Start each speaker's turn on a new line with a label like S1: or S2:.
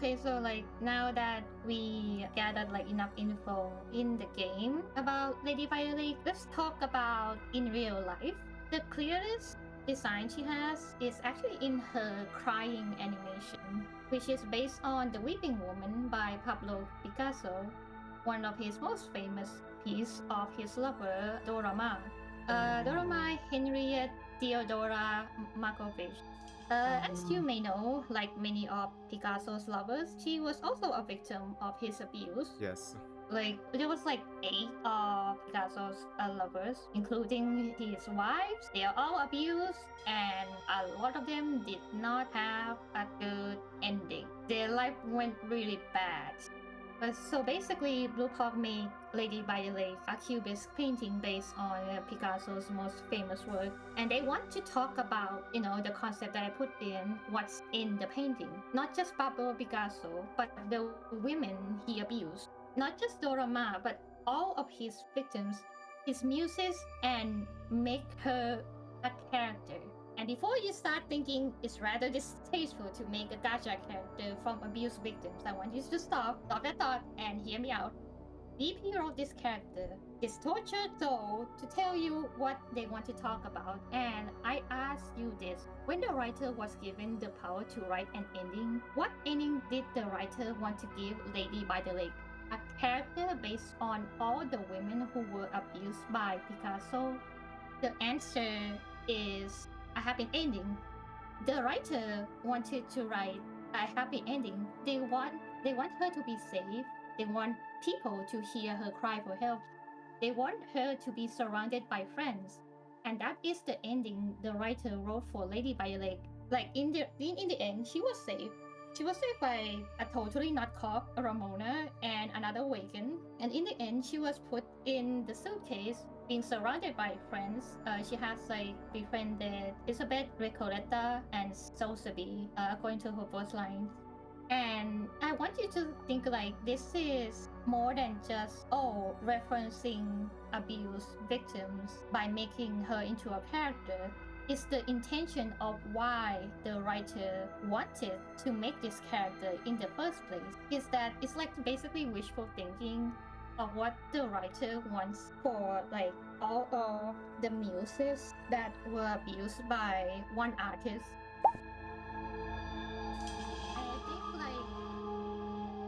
S1: Okay, so like now that we gathered like enough info in the game about Lady Violet, let's talk about in real life. The clearest design she has is actually in her crying animation, which is based on The Weeping Woman by Pablo Picasso, one of his most famous piece of his lover, Dora Maar. Dora Maar Henriette Theodora Markovich. As you may know, like many of Picasso's lovers, she was also a victim of his abuse.
S2: Yes.
S1: Like there was like 8 of Picasso's lovers, including his wives. They are all abused, and a lot of them did not have a good ending. Their life went really bad. So basically, Blue Park made Lady Violet a cubist painting based on Picasso's most famous work, and they want to talk about, the concept that I put in, what's in the painting. Not just Pablo Picasso, but the women he abused. Not just Dora Maar, but all of his victims, his muses, and make her a character. And before you start thinking it's rather distasteful to make a gacha character from abuse victims, I want you to stop that thought, and hear me out. DP wrote this character, his tortured soul, to tell you what they want to talk about. And I ask you this: when the writer was given the power to write an ending, what ending did the writer want to give Lady by the Lake? A character based on all the women who were abused by Picasso? The answer is a happy ending. The writer wanted to write a happy ending. They want her to be safe. They want people to hear her cry for help. They want her to be surrounded by friends. And that is the ending the writer wrote for Lady Violet. Like in the end, she was saved. She was saved by a totally not cop, Ramona, and another Wagon. And in the end, she was put in the suitcase, being surrounded by friends. She has like befriended Elizabeth, Recoleta, and Sosabi, according to her voice lines. And I want you to think like this is more than just, referencing abuse victims by making her into a character. It's the intention of why the writer wanted to make this character in the first place. Is that it's like basically wishful thinking of what the writer wants for like all of the muses that were abused by one artist